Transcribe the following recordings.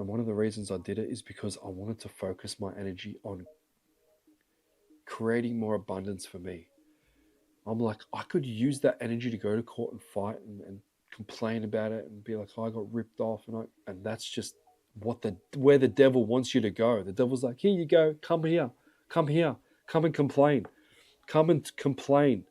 one of the reasons I did it is because I wanted to focus my energy on creating more abundance for me. I'm like, I could use that energy to go to court and fight and complain about it and be like, oh, I got ripped off, and that's just where the devil wants you to go. The devil's like, here you go, come here, come here, come and complain, come and complain.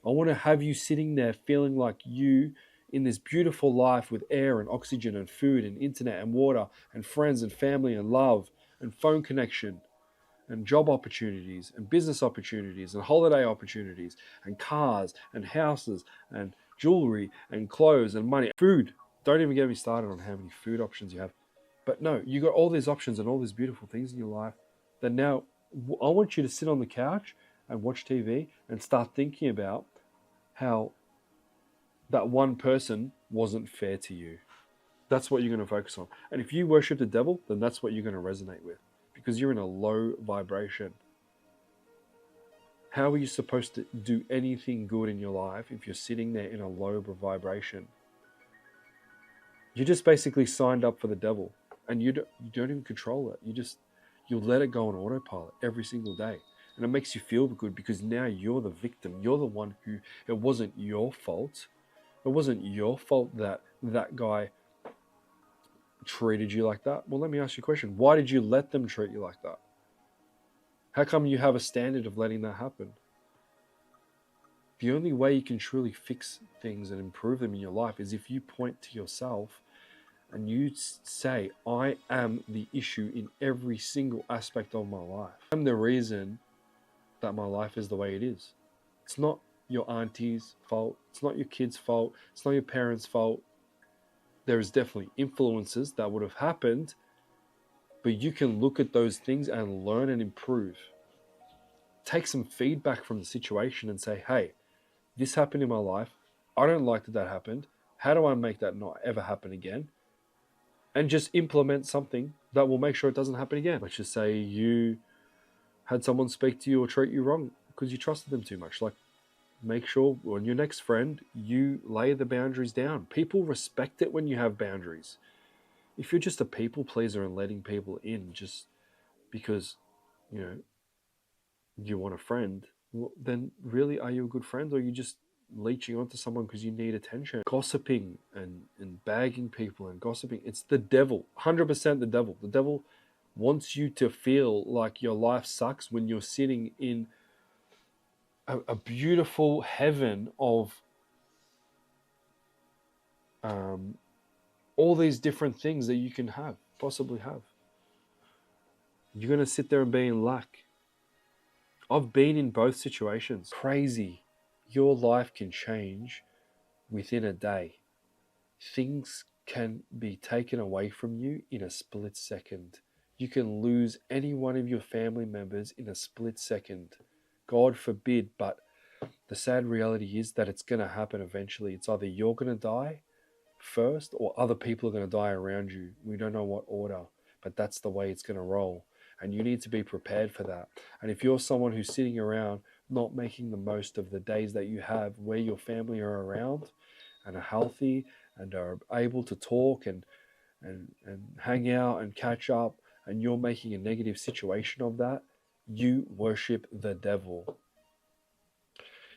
I want to have you sitting there feeling like you in this beautiful life with air and oxygen and food and internet and water and friends and family and love and phone connection and job opportunities and business opportunities and holiday opportunities and cars and houses and jewelry and clothes and money. Food. Don't even get me started on how many food options you have. But no, you got all these options and all these beautiful things in your life that now I want you to sit on the couch and watch TV and start thinking about how that one person wasn't fair to you. That's what you're going to focus on. And if you worship the devil, then that's what you're going to resonate with, because you're in a low vibration. How are you supposed to do anything good in your life if you're sitting there in a low vibration? You just basically signed up for the devil, and you don't even control it. You let it go on autopilot every single day. And it makes you feel good because now you're the victim. You're the one who, it wasn't your fault. It wasn't your fault that that guy treated you like that. Well, let me ask you a question. Why did you let them treat you like that? How come you have a standard of letting that happen? The only way you can truly fix things and improve them in your life is if you point to yourself and you say, I am the issue in every single aspect of my life. I'm the reason that my life is the way it is. It's not your auntie's fault. It's not your kid's fault. It's not your parents' fault. There is definitely influences that would have happened, but you can look at those things and learn and improve. Take some feedback from the situation and say, hey, this happened in my life. I don't like that happened. How do I make that not ever happen again? And just implement something that will make sure it doesn't happen again. Let's just say you had someone speak to you or treat you wrong because you trusted them too much. Like, make sure on your next friend, you lay the boundaries down. People respect it when you have boundaries. If you're just a people pleaser and letting people in just because, you want a friend, well, then really, are you a good friend, or are you just leeching onto someone because you need attention? Gossiping and bagging people and gossiping, it's the devil. 100% the devil. The devil wants you to feel like your life sucks when you're sitting in a beautiful heaven of all these different things that you can possibly have. You're going to sit there and be in lack. I've been in both situations. Crazy. Your life can change within a day. Things can be taken away from you in a split second. You can lose any one of your family members in a split second. God forbid, but the sad reality is that it's going to happen eventually. It's either you're going to die first or other people are going to die around you. We don't know what order, but that's the way it's going to roll. And you need to be prepared for that. And if you're someone who's sitting around not making the most of the days that you have where your family are around and are healthy and are able to talk and hang out and catch up, and you're making a negative situation of that, you worship the devil.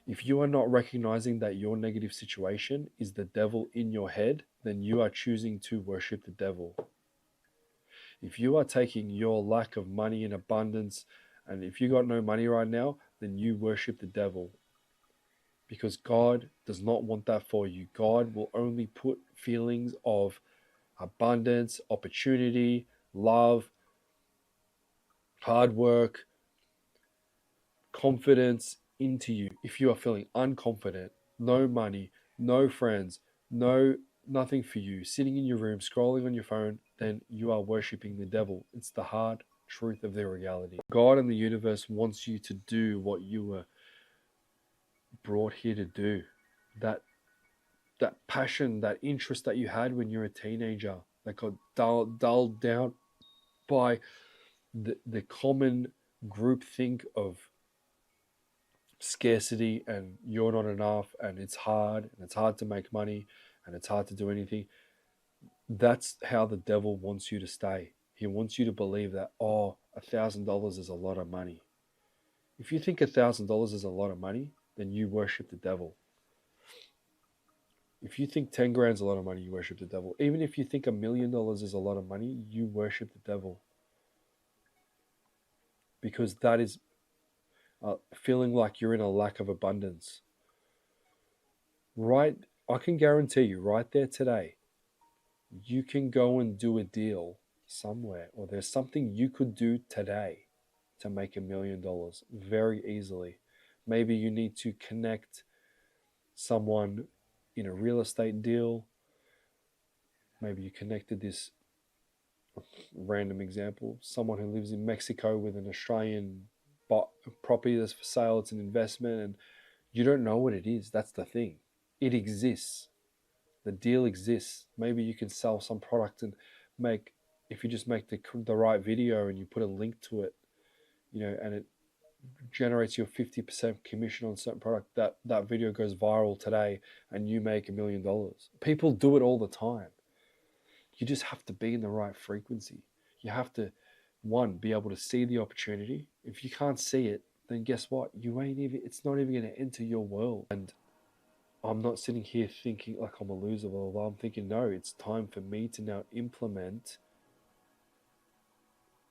If you are not recognizing that your negative situation is the devil in your head, then you are choosing to worship the devil. If you are taking your lack of money and abundance, and if you got no money right now, then you worship the devil. Because God does not want that for you. God will only put feelings of abundance, opportunity, love, hard work, confidence into you. If you are feeling unconfident, no money, no friends, nothing for you, sitting in your room, scrolling on your phone, then you are worshipping the devil. It's the hard truth of the reality. God and the universe wants you to do what you were brought here to do. That passion, that interest that you had when you were a teenager, that got dulled down by the common group think of scarcity and you're not enough and it's hard to make money and it's hard to do anything. That's how the devil wants you to stay. He wants you to believe that, oh, $1,000 is a lot of money. If you think $1,000 is a lot of money, then you worship the devil. If you think 10 grand is a lot of money, you worship the devil. Even if you think $1,000,000 is a lot of money, you worship the devil. Because that is feeling like you're in a lack of abundance. Right, I can guarantee you right there today, you can go and do a deal somewhere, or there's something you could do today to make $1,000,000 very easily. Maybe you need to connect someone in a real estate deal. Maybe you connected this random example, someone who lives in Mexico with an Australian property that's for sale, it's an investment, and you don't know what it is. That's the thing. It exists. The deal exists. Maybe you can sell some product and make, if you just make the right video and you put a link to it, and it generates you a 50% commission on a certain product, that video goes viral today and you make $1,000,000. People do it all the time. You just have to be in the right frequency. You have to, one, be able to see the opportunity. If you can't see it, then guess what? It's not even going to enter your world. And I'm not sitting here thinking like I'm a loser, although I'm thinking, no, it's time for me to now implement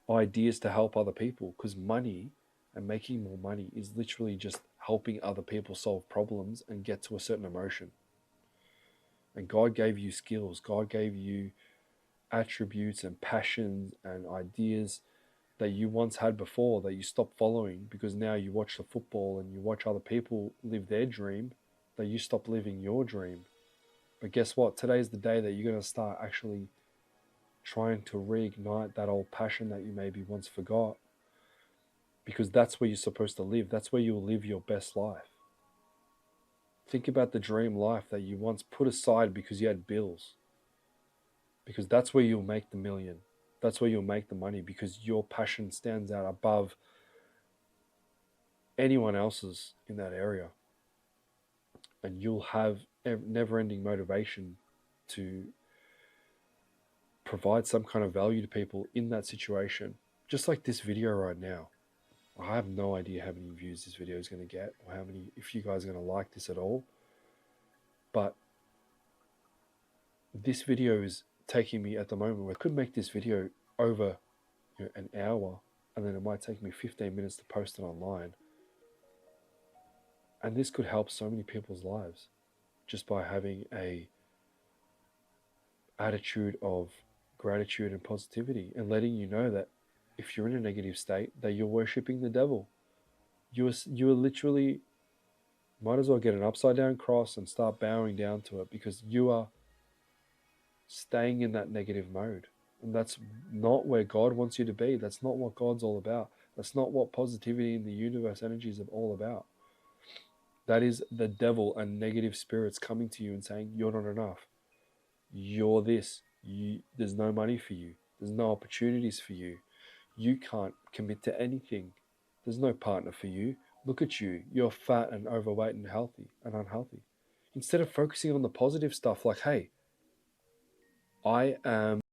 ideas to help other people, because money and making more money is literally just helping other people solve problems and get to a certain emotion. And God gave you skills. God gave you attributes and passions and ideas that you once had before that you stopped following because now you watch the football and you watch other people live their dream, that you stop living your dream. But guess what? Today's the day that you're going to start actually trying to reignite that old passion that you maybe once forgot, because that's where you're supposed to live. That's where you'll live your best life. Think about the dream life that you once put aside because you had bills, because that's where you'll make the million. That's where you'll make the money, because your passion stands out above anyone else's in that area. And you'll have never-ending motivation to provide some kind of value to people in that situation. Just like this video right now. I have no idea how many views this video is going to get, or how many, if you guys are going to like this at all. But this video is taking me at the moment where I could make this video over an hour, and then it might take me 15 minutes to post it online. And this could help so many people's lives just by having a attitude of gratitude and positivity, and letting you know that if you're in a negative state, that you're worshipping the devil. You are literally, might as well get an upside down cross and start bowing down to it, because you are staying in that negative mode. And that's not where God wants you to be. That's not what God's all about. That's not what positivity in the universe energies are all about. That is the devil and negative spirits coming to you and saying, you're not enough. You're this. There's no money for you. There's no opportunities for you. You can't commit to anything. There's no partner for you. Look at you. You're fat and overweight and unhealthy. Instead of focusing on the positive stuff like, hey, I am